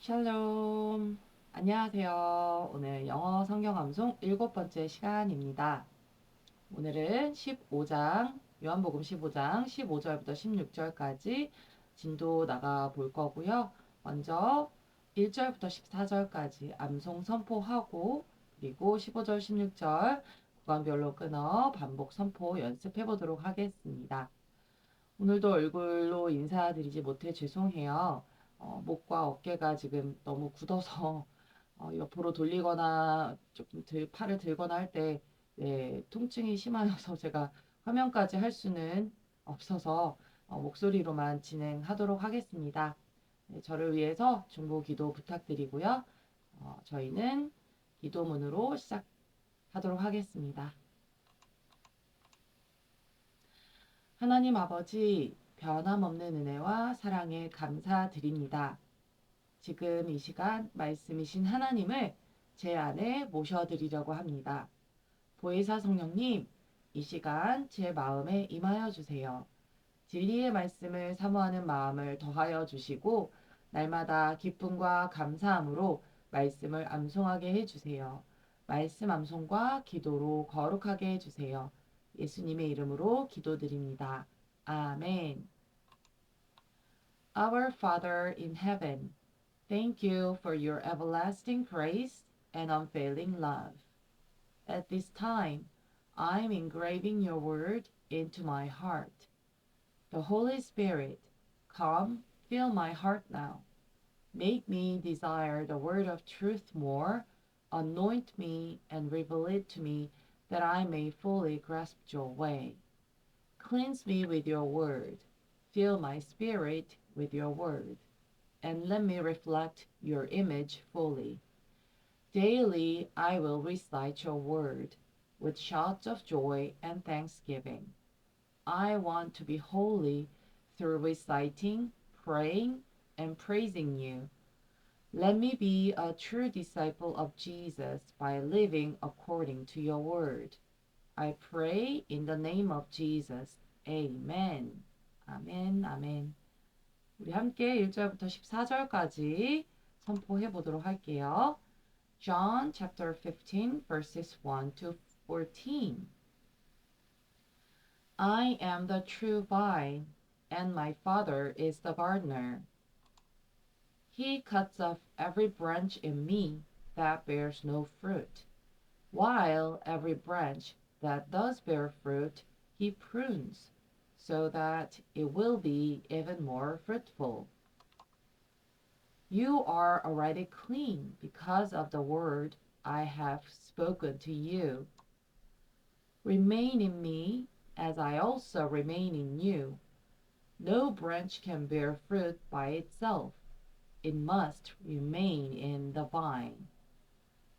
샬롬. 안녕하세요. 오늘 영어 성경 암송 일곱 번째 시간입니다. 오늘은 15장, 요한복음 15장 15절부터 16절까지 진도 나가 볼 거고요. 먼저 1절부터 14절까지 암송 선포하고 그리고 15절, 16절 구간별로 끊어 반복 선포 연습해 보도록 하겠습니다. 오늘도 얼굴로 인사드리지 못해 죄송해요. 목과 어깨가 지금 너무 굳어서 옆으로 돌리거나 조금 팔을 들거나 할 때 네, 통증이 심하여서 제가 화면까지 할 수는 없어서 목소리로만 진행하도록 하겠습니다. 네, 저를 위해서 중보 기도 부탁드리고요. 저희는 기도문으로 시작하도록 하겠습니다. 하나님 아버지, 변함없는 은혜와 사랑에 감사드립니다. 지금 이 시간 말씀이신 하나님을 제 안에 모셔드리려고 합니다. 보혜사 성령님, 이 시간 제 마음에 임하여 주세요. 진리의 말씀을 사모하는 마음을 더하여 주시고 날마다 기쁨과 감사함으로 말씀을 암송하게 해주세요. 말씀 암송과 기도로 거룩하게 해주세요. 예수님의 이름으로 기도드립니다. 아멘. Our Father in heaven, thank you for your everlasting grace and unfailing love. At this time, I'm engraving your word into my heart. The Holy Spirit, come, fill my heart now. Make me desire the word of truth more. Anoint me and reveal it to me that I may fully grasp your way. Cleanse me with your word. Fill my spirit with your word. And let me reflect your image fully. Daily I will recite your word with shouts of joy and thanksgiving. I want to be holy through reciting, praying, and praising you. Let me be a true disciple of Jesus by living according to your word. I pray in the name of Jesus. Amen. 아멘, 아멘. 우리 함께 1절부터 14절까지 선포해 보도록 할게요. John chapter 15 verses 1 to 14. I am the true vine, and my Father is the gardener. He cuts off every branch in me that bears no fruit, while every branch that does bear fruit, he prunes, so that it will be even more fruitful. You are already clean because of the word I have spoken to you. Remain in me, as I also remain in you. No branch can bear fruit by itself. It must remain in the vine.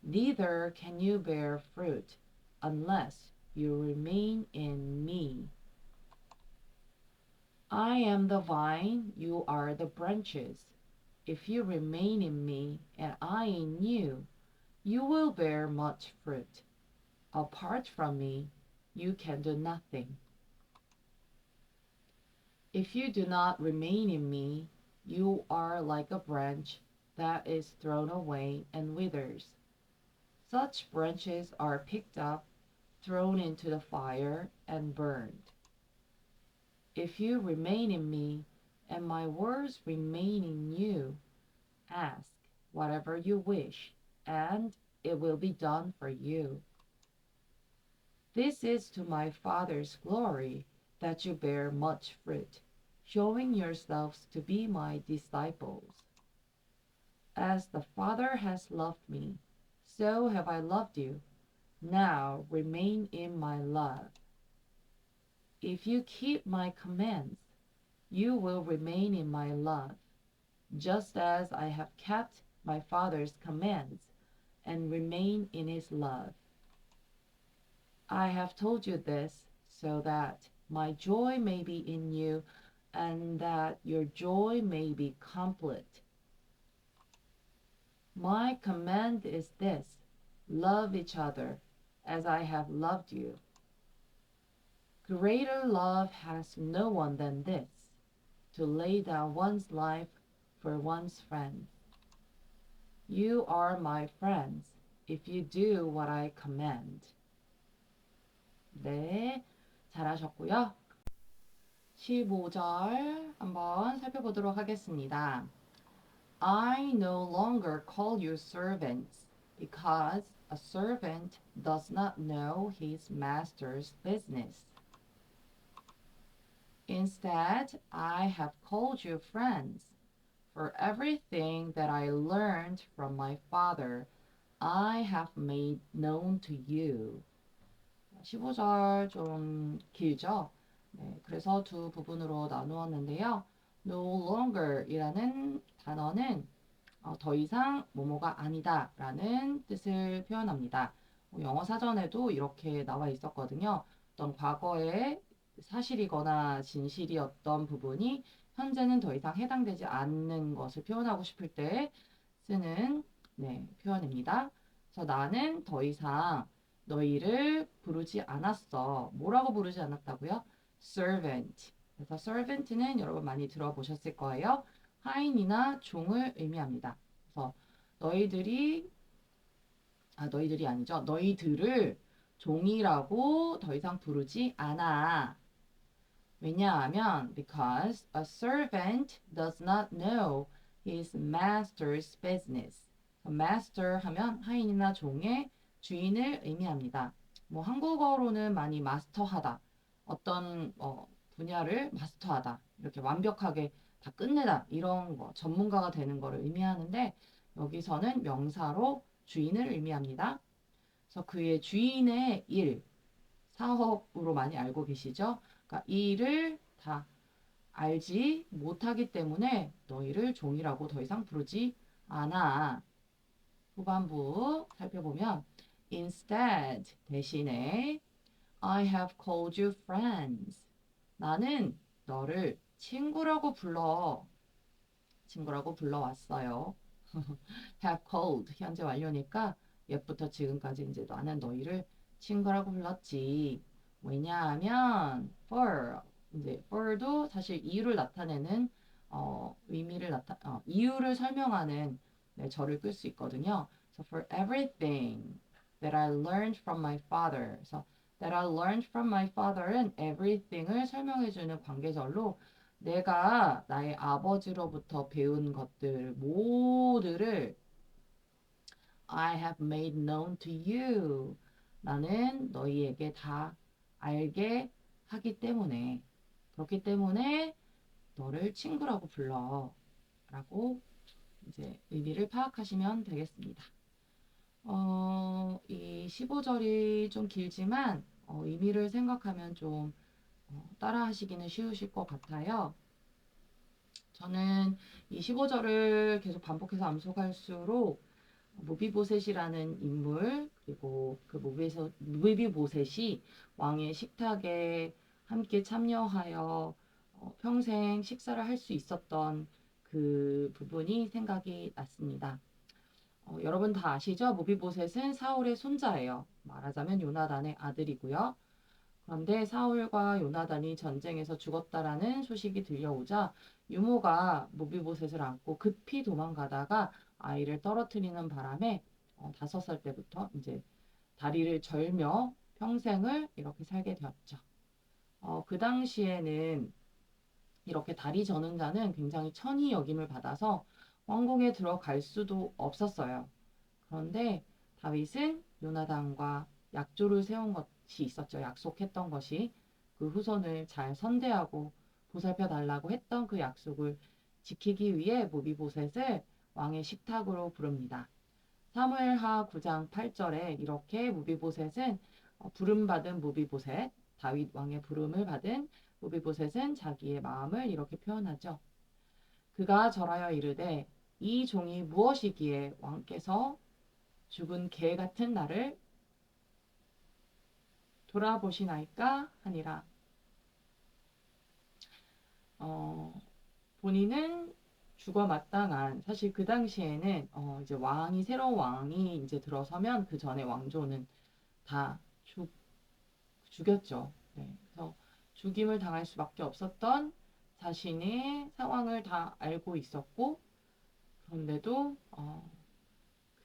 Neither can you bear fruit unless you remain in me. I am the vine, you are the branches. If you remain in me and I in you, you will bear much fruit. Apart from me, you can do nothing. If you do not remain in me, you are like a branch that is thrown away and withers. Such branches are picked up, thrown into the fire, and burned. If you remain in me, and my words remain in you, ask whatever you wish, and it will be done for you. This is to my Father's glory that you bear much fruit, showing yourselves to be my disciples. As the Father has loved me, so have I loved you. Now remain in my love. If you keep my commands, you will remain in my love, just as I have kept my Father's commands and remain in his love. I have told you this so that my joy may be in you and that your joy may be complete. My command is this: love each other as I have loved you. Greater love has no one than this, to lay down one's life for one's friend. You are my friends if you do what I command. 네, 잘하셨고요. 15절 한번 살펴보도록 하겠습니다. I no longer call you servants because a servant does not know his master's business. Instead, I have called you friends. For everything that I learned from my father, I have made known to you. 15절 좀 길죠? 네, 그래서 두 부분으로 나누었는데요. No longer 이라는 단어는 더 이상 뭐뭐가 아니다 라는 뜻을 표현합니다. 영어 사전에도 이렇게 나와 있었거든요. 어떤 과거의 사실이거나 진실이었던 부분이 현재는 더 이상 해당되지 않는 것을 표현하고 싶을 때 쓰는 표현입니다. 그래서 나는 더 이상 너희를 부르지 않았어. 뭐라고 부르지 않았다고요? servant. 그래서 servant는 여러분 많이 들어보셨을 거예요. 하인이나 종을 의미합니다. 그래서 너희들이 너희들이 아니죠. 너희들을 종이라고 더 이상 부르지 않아. 왜냐하면 because a servant does not know his master's business. master 하면 하인이나 종의 주인을 의미합니다. 뭐 한국어로는 많이 마스터하다. 어떤 분야를 마스터하다. 이렇게 완벽하게 다 끝내다. 이런 거 전문가가 되는 거를 의미하는데 여기서는 명사로 주인을 의미합니다. 그래서 그의 주인의 일, 사업으로 많이 알고 계시죠? 그러니까 이 일을 다 알지 못하기 때문에 너희를 종이라고 더 이상 부르지 않아. 후반부 살펴보면 instead 대신에 I have called you friends. 나는 너를 친구라고 불러왔어요. have called 현재 완료니까 옛부터 지금까지 이제 나는 너희를 친구라고 불렀지. 왜냐하면 for 이제 for도 사실 이유를 나타내는 이유를 설명하는 절을 끌 수 있거든요. So for everything that I learned from my father. 그래서 that I learned from my father은 everything을 설명해주는 관계절로 내가 나의 아버지로부터 배운 것들 모두를 I have made known to you. 나는 너희에게 다 알게 하기 때문에 그렇기 때문에 너를 친구라고 불러 라고 이제 의미를 파악하시면 되겠습니다. 이 15절이 좀 길지만 의미를 생각하면 좀 따라 하시기는 쉬우실 것 같아요. 저는 이 15절을 계속 반복해서 암송할수록 무비보셋이라는 인물 그리고 그 무비보셋이 왕의 식탁에 함께 참여하여 평생 식사를 할 수 있었던 그 부분이 생각이 났습니다. 여러분 다 아시죠? 무비보셋은 사울의 손자예요. 말하자면 요나단의 아들이고요. 그런데 사울과 요나단이 전쟁에서 죽었다라는 소식이 들려오자 유모가 무비보셋을 안고 급히 도망가다가 아이를 떨어뜨리는 바람에 5살 때부터 이제 다리를 절며 평생을 이렇게 살게 되었죠. 그 당시에는 이렇게 다리 저는 자는 굉장히 천히 여김을 받아서 왕궁에 들어갈 수도 없었어요. 그런데 다윗은 요나단과 약조를 세운 것이 있었죠. 약속했던 것이 그 후손을 잘 선대하고 보살펴 달라고 했던 그 약속을 지키기 위해 무비보셋을 왕의 식탁으로 부릅니다. 사무엘하 9장 8절에 이렇게 무비보셋은 부름받은 무비보셋, 다윗 왕의 부름을 받은 무비보셋은 자기의 마음을 이렇게 표현하죠. 그가 절하여 이르되 이 종이 무엇이기에 왕께서 죽은 개 같은 나를 돌아보시나이까 하니라. 본인은 죽어 마땅한 사실 그 당시에는 이제 새로운 왕이 이제 들어서면 그 전에 왕조는 다 죽였죠. 네, 그래서 죽임을 당할 수밖에 없었던 자신의 상황을 다 알고 있었고 그런데도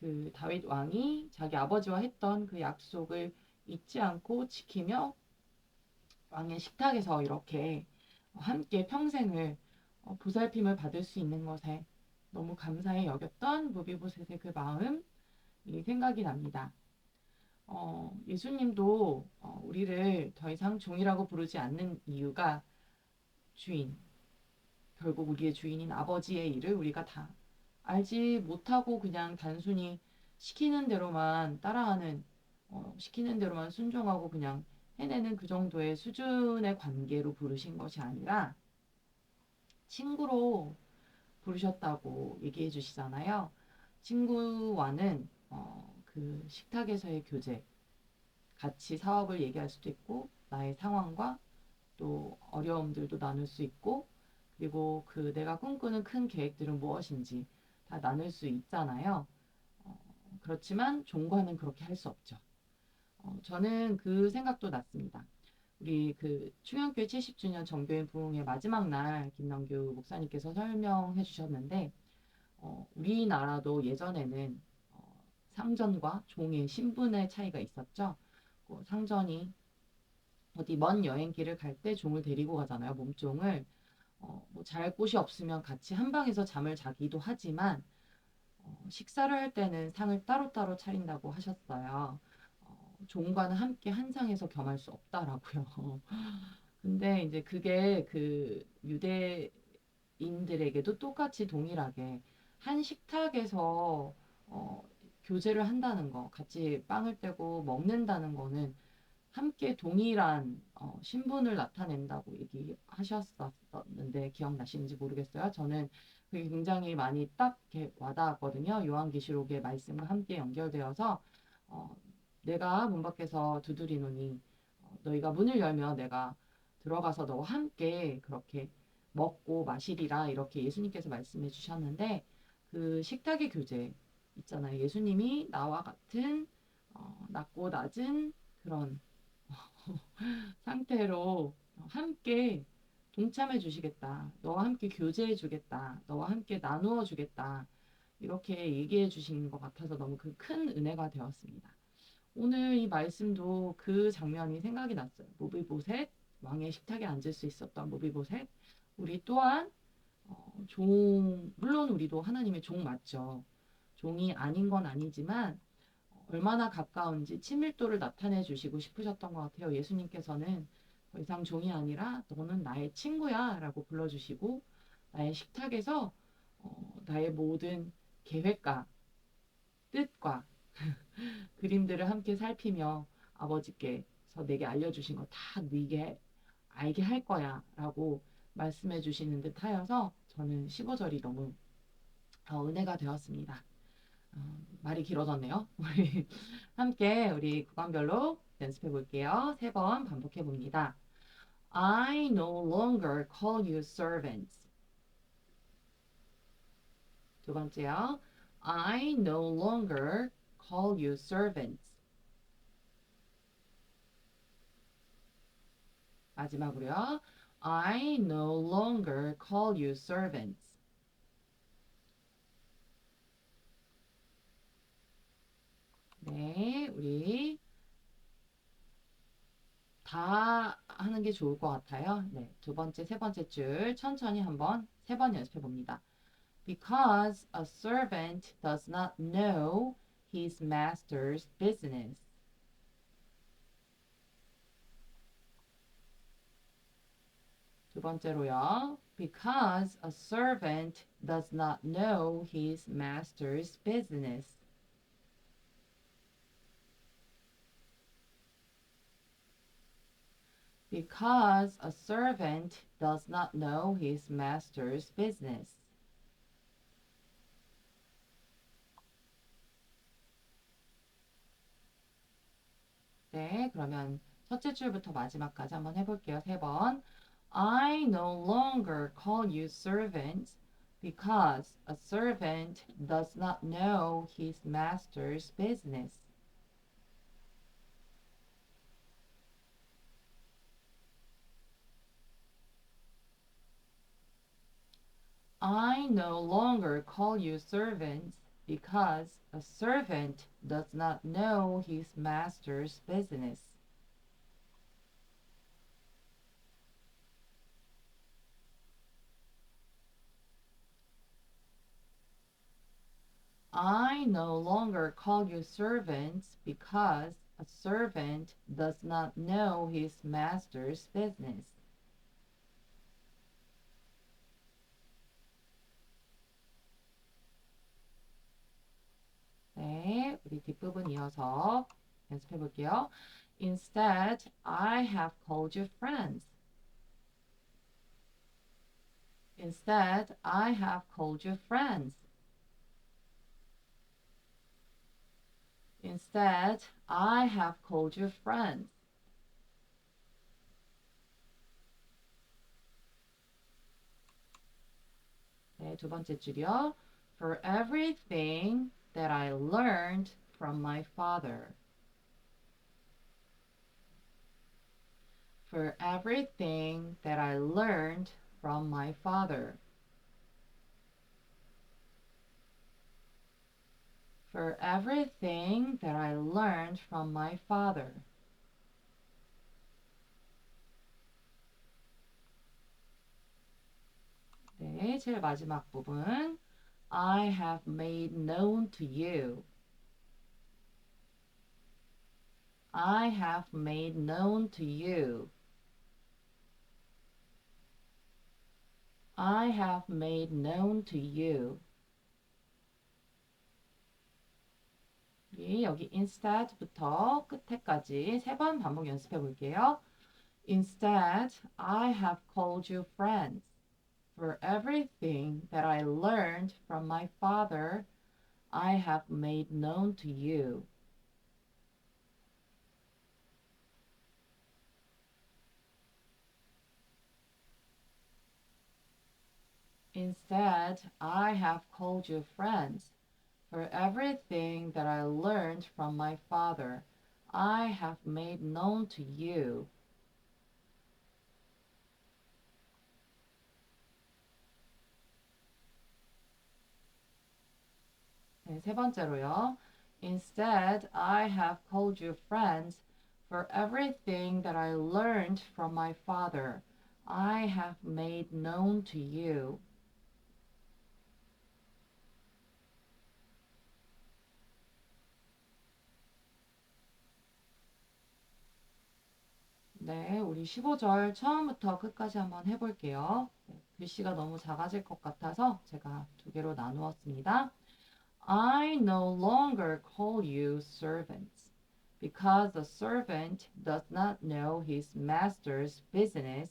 그 다윗 왕이 자기 아버지와 했던 그 약속을 잊지 않고 지키며 왕의 식탁에서 이렇게 함께 평생을 보살핌을 받을 수 있는 것에 너무 감사히 여겼던 무비보셋의 그 마음이 생각이 납니다. 예수님도 우리를 더 이상 종이라고 부르지 않는 이유가 주인, 결국 우리의 주인인 아버지의 일을 우리가 다 알지 못하고 그냥 단순히 시키는 대로만 따라하는, 시키는 대로만 순종하고 그냥 해내는 그 정도의 수준의 관계로 부르신 것이 아니라 친구로 부르셨다고 얘기해 주시잖아요. 친구와는 그 식탁에서의 교제, 같이 사업을 얘기할 수도 있고 나의 상황과 또 어려움들도 나눌 수 있고 그리고 그 내가 꿈꾸는 큰 계획들은 무엇인지 다 나눌 수 있잖아요. 어, 그렇지만 종과는 그렇게 할 수 없죠. 저는 그 생각도 났습니다. 우리 그 충영교회 70주년 정교회 부흥의 마지막 날 김남규 목사님께서 설명해 주셨는데 우리나라도 예전에는 상전과 종의 신분의 차이가 있었죠. 상전이 어디 먼 여행길을 갈 때 종을 데리고 가잖아요. 몸종을. 뭐잘 곳이 없으면 같이 한 방에서 잠을 자기도 하지만 식사를 할 때는 상을 따로따로 차린다고 하셨어요. 종과는 함께 한 상에서 겸할 수 없다라고요. 근데 이제 그게 그 유대인들에게도 똑같이 동일하게 한 식탁에서 교제를 한다는 거, 같이 빵을 떼고 먹는다는 거는 함께 동일한 신분을 나타낸다고 얘기하셨었는데 기억나시는지 모르겠어요. 저는 그게 굉장히 많이 딱 이렇게 와닿았거든요. 요한계시록의 말씀과 함께 연결되어서 어, 내가 문 밖에서 두드리노니 너희가 문을 열면 내가 들어가서 너와 함께 그렇게 먹고 마시리라 이렇게 예수님께서 말씀해 주셨는데 그 식탁의 교제 있잖아요. 예수님이 나와 같은 낮고 낮은 그런 상태로 함께 동참해 주시겠다. 너와 함께 교제해 주겠다. 너와 함께 나누어 주겠다. 이렇게 얘기해 주신 것 같아서 너무 그 큰 은혜가 되었습니다. 오늘 이 말씀도 그 장면이 생각이 났어요. 모비보셋, 왕의 식탁에 앉을 수 있었던 모비보셋. 우리 또한 물론 우리도 하나님의 종 맞죠. 종이 아닌 건 아니지만 얼마나 가까운지 친밀도를 나타내 주시고 싶으셨던 것 같아요. 예수님께서는 더 이상 종이 아니라 너는 나의 친구야 라고 불러주시고 나의 식탁에서 나의 모든 계획과 뜻과 그림들을 함께 살피며 아버지께서 내게 알려주신 거 다 네게 알게 할 거야 라고 말씀해 주시는 듯 하여서 저는 15절이 너무 은혜가 되었습니다. 말이 길어졌네요. 우리 함께 우리 구간별로 연습해 볼게요. 3번 반복해 봅니다. I no longer call you servants. 두 번째요. I no longer call you servants. 마지막으로요. I no longer call you servants. 네, 우리 다 하는 게 좋을 것 같아요. 네, 두 번째, 세 번째 줄 천천히 한번 3번 연습해 봅니다. Because a servant does not know his master's business. 두 번째로요. Because a servant does not know his master's business. Because a servant does not know his master's business. 네, 그러면 첫째 줄부터 마지막까지 한번 해볼게요. 3번. I no longer call you servants because a servant does not know his master's business. I no longer call you servants because a servant does not know his master's business. I no longer call you servants because a servant does not know his master's business. 네, 우리 뒷부분 이어서 연습해 볼게요. Instead, I have called you friends. Instead, I have called you friends. Instead, I have called you friends. 네, 두 번째 줄이요. For everything that I learned from my father. For everything that I learned from my father. For everything that I learned from my father. 네, 제일 마지막 부분. I have made known to you. I have made known to you. I have made known to you. 여기 instead부터 끝에까지 세 번 반복 연습해 볼게요. Instead, I have called you friends. For everything that I learned from my father, I have made known to you. Instead, I have called you friends. For everything that I learned from my father, I have made known to you. 네, 세 번째로요. Instead, I have called you friends. For everything that I learned from my father, I have made known to you. 네, 우리 15절 처음부터 끝까지 한번 해볼게요. 네, 글씨가 너무 작아질 것 같아서 제가 두 개로 나누었습니다. I no longer call you servants, because a servant does not know his master's business.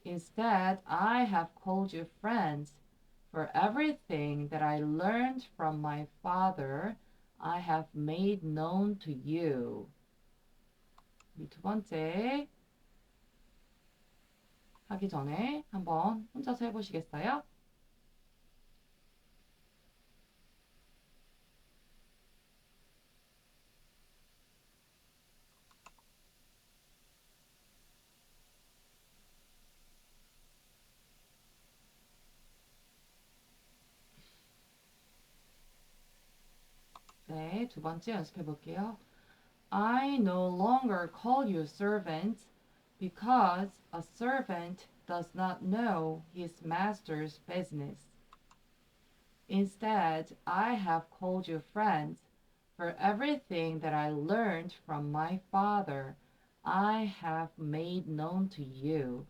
Instead, I have called you friends. For everything that I learned from my father, I have made known to you. 두 번째 하기 전에 한번 혼자서 해보시겠어요? 네, 두 번째 연습해 볼게요. I no longer call you servants because a servant does not know his master's business. Instead, I have called you friends. For everything that I learned from my father, I have made known to you.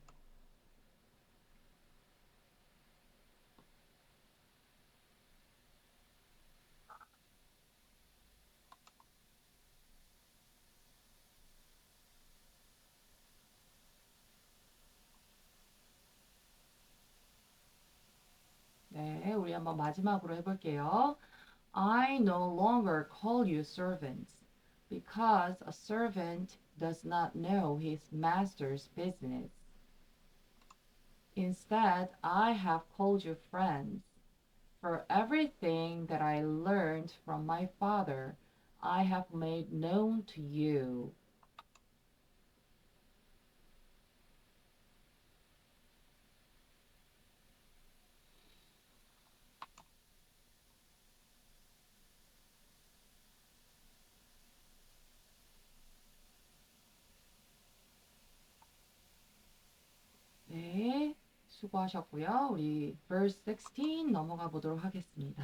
네, 우리 한번 마지막으로 해볼게요. I no longer call you servants, because a servant does not know his master's business. Instead, I have called you friends. For everything that I learned from my father, I have made known to you. 수고하셨고요. 우리 verse 16 넘어가 보도록 하겠습니다.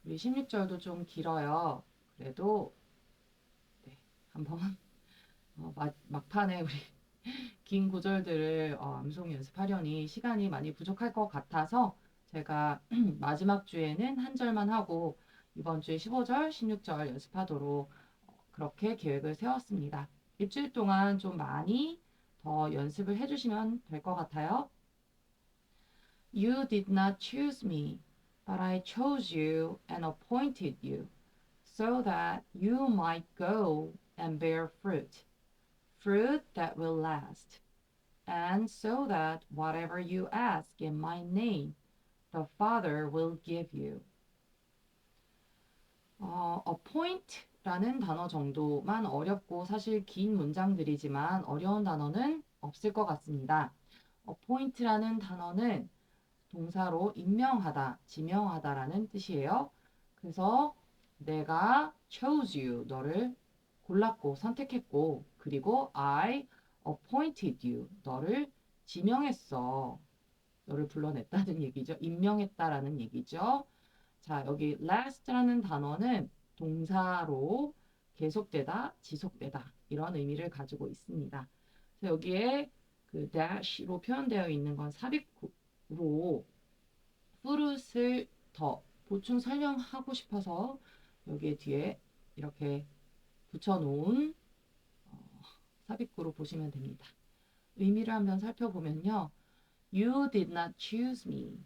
우리 16절도 좀 길어요. 그래도 네, 한번 막판에 우리 긴 구절들을 암송 연습하려니 시간이 많이 부족할 것 같아서 제가 마지막 주에는 한 절만 하고 이번 주에 15절, 16절 연습하도록 그렇게 계획을 세웠습니다. 일주일 동안 좀 많이 더 연습을 해주시면 될 것 같아요. You did not choose me, but I chose you and appointed you, so that you might go and bear fruit, fruit that will last. And so that whatever you ask in my name, the Father will give you. appoint라는 단어 정도만 어렵고 사실 긴 문장들이지만 어려운 단어는 없을 것 같습니다. appoint라는 단어는 동사로 임명하다, 지명하다라는 뜻이에요. 그래서 내가 chose you, 너를 골랐고 선택했고, 그리고 I appointed you, 너를 지명했어. 너를 불러냈다는 얘기죠. 임명했다라는 얘기죠. 자, 여기 last라는 단어는 동사로 계속되다, 지속되다 이런 의미를 가지고 있습니다. 그래서 여기에 그 dash로 표현되어 있는 건 삽입구로 fruit을 더 보충 설명하고 싶어서 여기에 뒤에 이렇게 붙여놓은 삽입구로 보시면 됩니다. 의미를 한번 살펴보면요. You did not choose me.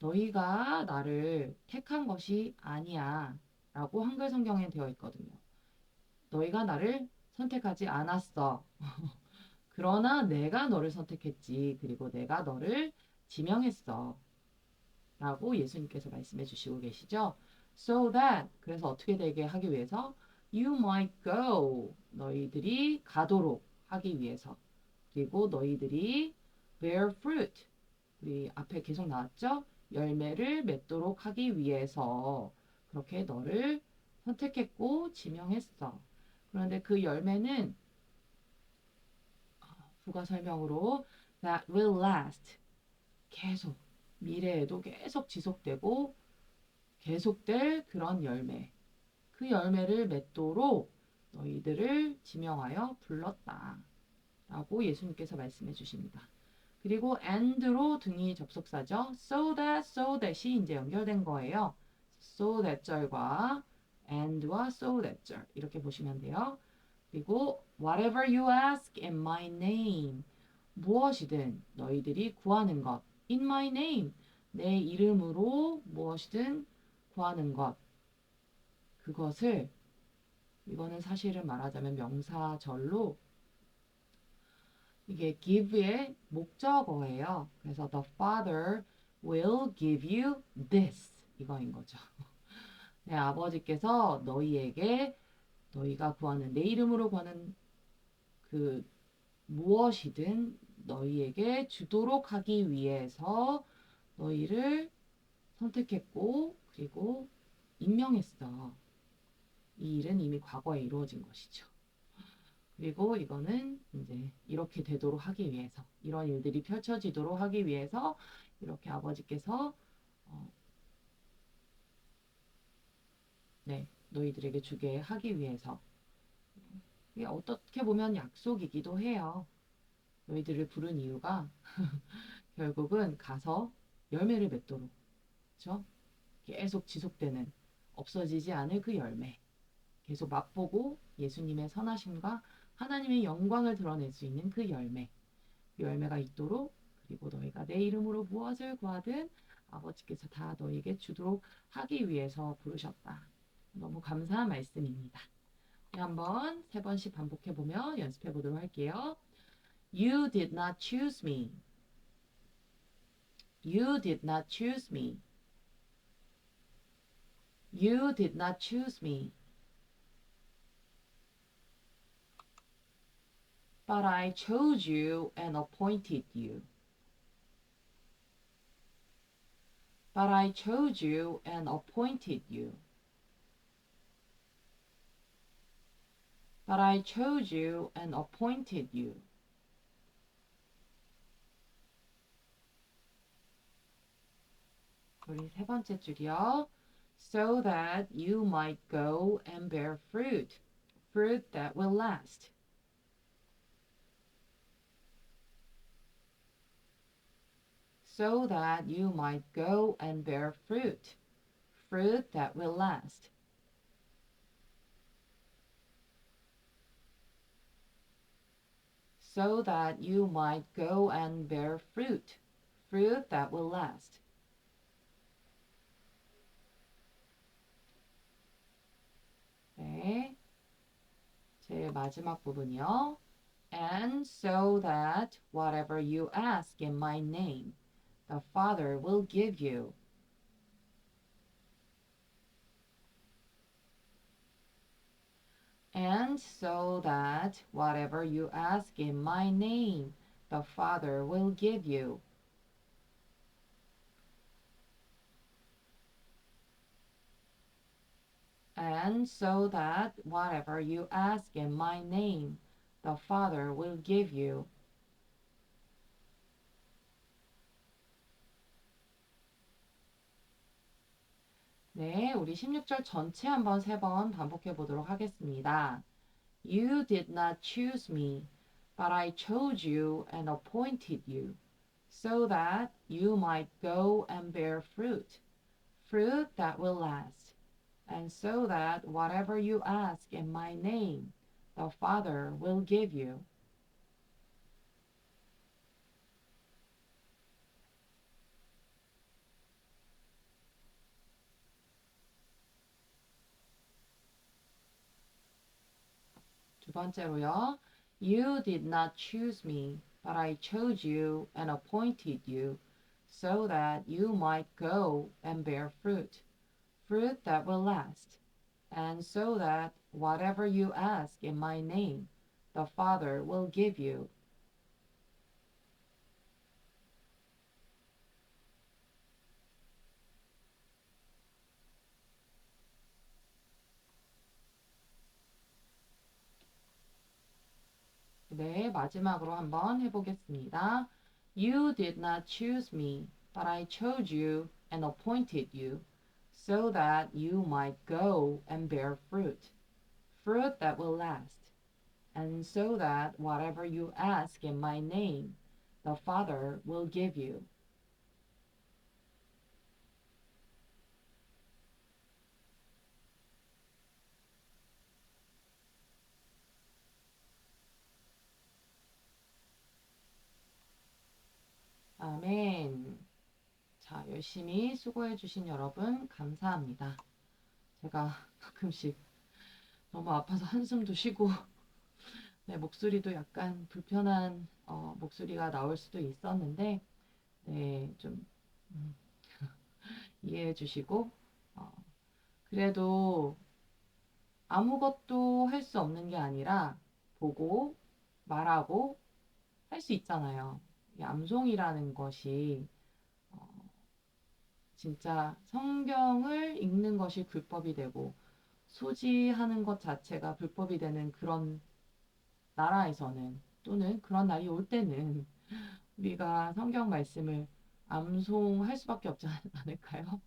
너희가 나를 택한 것이 아니야. 라고 한글 성경에 되어 있거든요. 너희가 나를 선택하지 않았어. 그러나 내가 너를 선택했지. 그리고 내가 너를 지명했어. 라고 예수님께서 말씀해 주시고 계시죠. So that, 그래서 어떻게 되게 하기 위해서 you might go, 너희들이 가도록 하기 위해서. 그리고 너희들이 bear fruit, 우리 앞에 계속 나왔죠? 열매를 맺도록 하기 위해서 그렇게 너를 선택했고 지명했어. 그런데 그 열매는 부가 설명으로 that will last, 계속 미래에도 계속 지속되고 계속될 그런 열매. 그 열매를 맺도록 너희들을 지명하여 불렀다. 라고 예수님께서 말씀해 주십니다. 그리고 and로 등이 접속사죠. so that이 이제 연결된 거예요. so that 절과 and와 so that 절 이렇게 보시면 돼요. 그리고 whatever you ask in my name, 무엇이든 너희들이 구하는 것, in my name, 내 이름으로 무엇이든 구하는 것, 그것을, 이거는 사실은 말하자면 명사절로 이게 give의 목적어예요. 그래서 the Father will give you this, 이거인 거죠. 내 아버지께서 너희에게 너희가 구하는, 내 이름으로 구하는 그 무엇이든 너희에게 주도록 하기 위해서 너희를 선택했고 그리고 임명했어. 이 일은 이미 과거에 이루어진 것이죠. 그리고 이거는 이제 이렇게 되도록 하기 위해서, 이런 일들이 펼쳐지도록 하기 위해서 이렇게 아버지께서 너희들에게 주게 하기 위해서, 이게 어떻게 보면 약속이기도 해요. 너희들을 부른 이유가 결국은 가서 열매를 맺도록, 그렇죠? 계속 지속되는, 없어지지 않을 그 열매, 계속 맛보고 예수님의 선하심과 하나님의 영광을 드러낼 수 있는 그 열매, 그 열매가 있도록, 그리고 너희가 내 이름으로 무엇을 구하든 아버지께서 다 너희에게 주도록 하기 위해서 부르셨다. 너무 감사한 말씀입니다. 한번 세 번씩 반복해 보며 연습해 보도록 할게요. You did not choose me. You did not choose me. You did not choose me. But I chose you and appointed you. But I chose you and appointed you. But I chose you and appointed you. 우리 세 번째 줄이요. So that you might go and bear fruit, fruit that will last. So that you might go and bear fruit, fruit that will last. So that you might go and bear fruit, fruit that will last. 네, 제일 마지막 부분이요. And so that whatever you ask in my name, the Father will give you. And so that whatever you ask in my name, the Father will give you. And so that whatever you ask in my name, the Father will give you. 네, 우리 16절 전체 한번 세 번 반복해 보도록 하겠습니다. You did not choose me, but I chose you and appointed you, so that you might go and bear fruit, fruit that will last, and so that whatever you ask in my name, the Father will give you. 두 번째로요. You did not choose me, but I chose you and appointed you, so that you might go and bear fruit, fruit that will last, and so that whatever you ask in my name, the Father will give you. 네, 마지막으로 한번 해보겠습니다. You did not choose me, but I chose you and appointed you, so that you might go and bear fruit, fruit that will last, and so that whatever you ask in my name, the Father will give you. 아멘. 자, 열심히 수고해주신 여러분, 감사합니다. 제가 가끔씩 너무 아파서 한숨도 쉬고, 네, 목소리도 약간 불편한 목소리가 나올 수도 있었는데, 네, 좀 음, 이해해 주시고, 어, 그래도 아무것도 할 수 없는 게 아니라 보고 말하고 할 수 있잖아요. 이 암송이라는 것이 어, 진짜 성경을 읽는 것이 불법이 되고 소지하는 것 자체가 불법이 되는 그런 나라에서는 또는 그런 날이 올 때는 우리가 성경 말씀을 암송할 수밖에 없지 않을까요?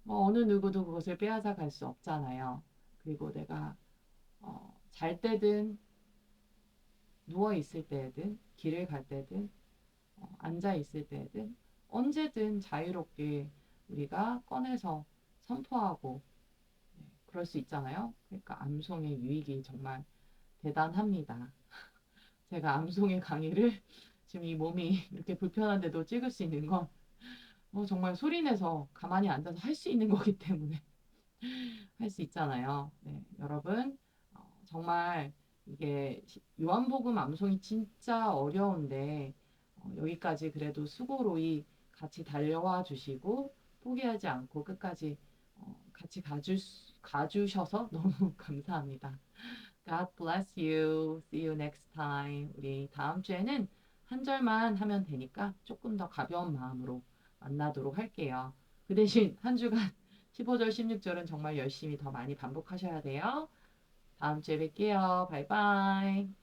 뭐 어느 누구도 그것을 빼앗아 갈 수 없잖아요. 그리고 내가 잘 때든 누워 있을 때든 길을 갈 때든 앉아 있을 때든 언제든 자유롭게 우리가 꺼내서 선포하고 네, 그럴 수 있잖아요. 그러니까 암송의 유익이 정말 대단합니다. 제가 암송의 강의를 지금 이 몸이 이렇게 불편한데도 찍을 수 있는 건 정말 소리내서 가만히 앉아서 할 수 있는 거기 때문에 할 수 있잖아요. 네, 여러분 정말 이게 요한복음 암송이 진짜 어려운데 여기까지 그래도 수고로이 같이 달려와 주시고 포기하지 않고 끝까지 같이 가주셔서 너무 감사합니다. God bless you. See you next time. 우리 다음 주에는 한 절만 하면 되니까 조금 더 가벼운 마음으로 만나도록 할게요. 그 대신 한 주간 15절, 16절은 정말 열심히 더 많이 반복하셔야 돼요. 다음 주에 뵐게요. 바이바이.